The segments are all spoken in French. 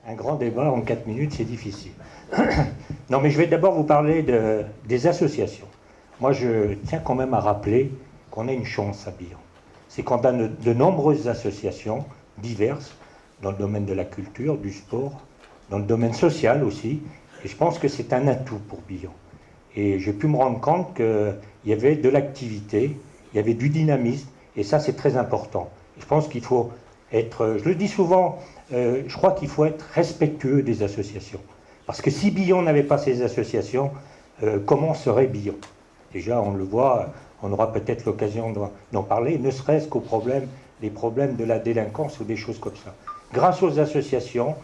Un grand débat en 4 minutes, c'est difficile. Non, mais je vais d'abord vous parler des associations. Moi, je tiens quand même à rappeler qu'on a une chance à Billon. C'est qu'on a de nombreuses associations diverses dans le domaine de la culture, du sport, dans le domaine social aussi. Et je pense que c'est un atout pour Billon. Et j'ai pu me rendre compte qu'il y avait de l'activité, il y avait du dynamisme, et ça, c'est très important. Et je pense qu'il faut être, je le dis souvent, je crois qu'il faut être respectueux des associations. Parce que si Billon n'avait pas ces associations, comment serait Billon? Déjà, on le voit, on aura peut-être l'occasion d'en parler, ne serait-ce qu'aux problèmes, les problèmes de la délinquance ou des choses comme ça. Grâce aux associations,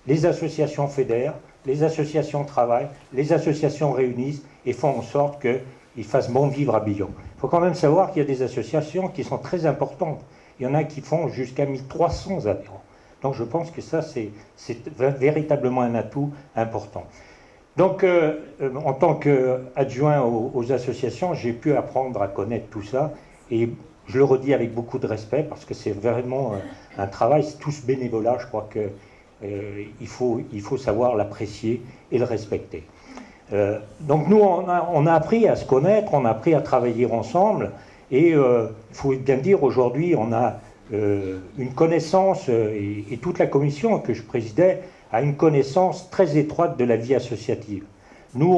les associations fédèrent, les associations travaillent, les associations réunissent et font en sorte qu'ils fassent bon vivre à Billon. Il faut quand même savoir qu'il y a des associations qui sont très importantes. Il y en a qui font jusqu'à 1300 adhérents. Donc je pense que ça, c'est véritablement un atout important. Donc, en tant qu'adjoint aux associations, j'ai pu apprendre à connaître tout ça. Et je le redis avec beaucoup de respect, parce que c'est vraiment un travail, c'est tous bénévolat, je crois qu'il faut savoir l'apprécier et le respecter. Donc nous, on a appris à se connaître, on a appris à travailler ensemble. Et il faut bien dire, aujourd'hui, on a une connaissance, et toute la commission que je présidais a une connaissance très étroite de la vie associative. Nous,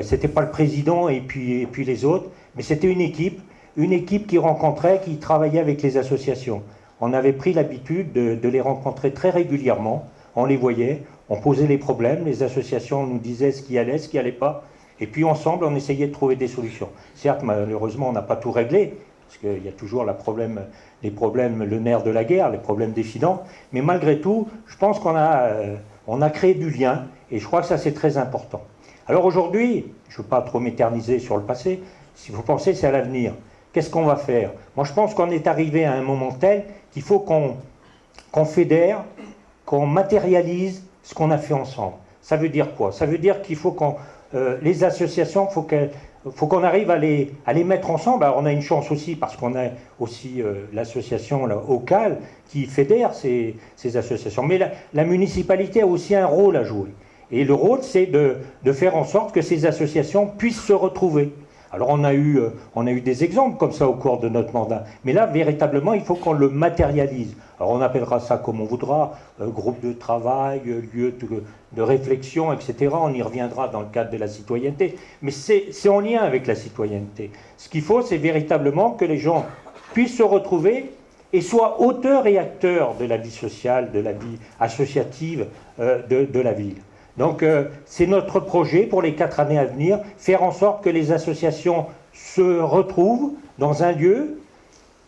c'était pas le président et puis les autres, mais c'était une équipe qui rencontrait, qui travaillait avec les associations. On avait pris l'habitude de les rencontrer très régulièrement, on les voyait, on posait les problèmes, les associations nous disaient ce qui allait pas, et puis ensemble, on essayait de trouver des solutions. Certes, malheureusement, on n'a pas tout réglé, parce qu'il y a toujours les problèmes, le nerf de la guerre, les problèmes des finances, mais malgré tout, je pense qu'on a créé du lien, et je crois que ça, c'est très important. Alors aujourd'hui, je ne veux pas trop m'éterniser sur le passé, si vous pensez, c'est à l'avenir. Qu'est-ce qu'on va faire? Moi, je pense qu'on est arrivé à un moment tel qu'il faut qu'on fédère, qu'on matérialise ce qu'on a fait ensemble. Ça veut dire quoi? Ça veut dire qu'il faut les associations, faut qu'on arrive à les mettre ensemble. Alors on a une chance aussi, parce qu'on a aussi l'association OCAL qui fédère ces associations. Mais la municipalité a aussi un rôle à jouer. Et le rôle, c'est de faire en sorte que ces associations puissent se retrouver. Alors on a eu des exemples comme ça au cours de notre mandat. Mais là, véritablement, il faut qu'on le matérialise. Alors on appellera ça comme on voudra, groupe de travail, lieu de réflexion, etc. On y reviendra dans le cadre de la citoyenneté. Mais c'est en lien avec la citoyenneté. Ce qu'il faut, c'est véritablement que les gens puissent se retrouver et soient auteurs et acteurs de la vie sociale, de la vie associative de la ville. Donc c'est notre projet pour les 4 années à venir, faire en sorte que les associations se retrouvent dans un lieu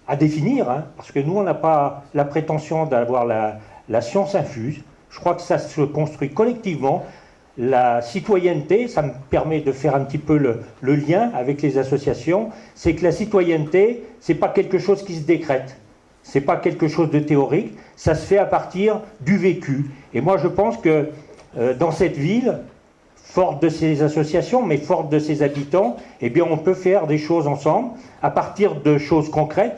à définir, hein, parce que nous on n'a pas la prétention d'avoir la science infuse. Je crois que ça se construit collectivement. La citoyenneté, ça me permet de faire un petit peu le lien avec les associations, c'est que la citoyenneté, c'est pas quelque chose qui se décrète. C'est pas quelque chose de théorique, ça se fait à partir du vécu. Et moi je pense que dans cette ville, forte de ses associations, mais forte de ses habitants, eh bien on peut faire des choses ensemble, à partir de choses concrètes.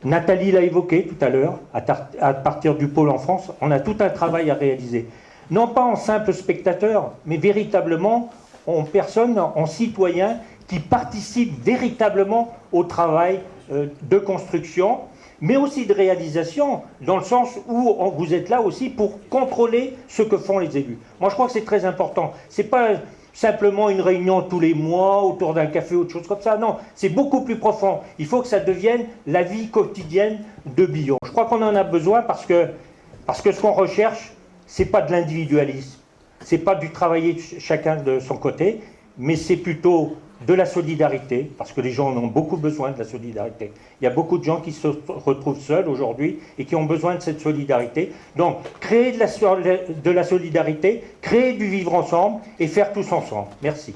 Nathalie l'a évoqué tout à l'heure, à partir du pôle en France, on a tout un travail à réaliser. Non pas en simple spectateur, mais véritablement en personne, en citoyen, qui participe véritablement au travail de construction, mais aussi de réalisation, dans le sens où vous êtes là aussi pour contrôler ce que font les élus. Moi, je crois que c'est très important. Ce n'est pas simplement une réunion tous les mois autour d'un café ou autre chose comme ça. Non, c'est beaucoup plus profond. Il faut que ça devienne la vie quotidienne de Billon. Je crois qu'on en a besoin parce que ce qu'on recherche, ce n'est pas de l'individualisme. Ce n'est pas du travailler chacun de son côté, mais c'est plutôt de la solidarité, parce que les gens en ont beaucoup besoin de la solidarité. Il y a beaucoup de gens qui se retrouvent seuls aujourd'hui et qui ont besoin de cette solidarité. Donc, créer de la solidarité, créer du vivre ensemble et faire tous ensemble. Merci.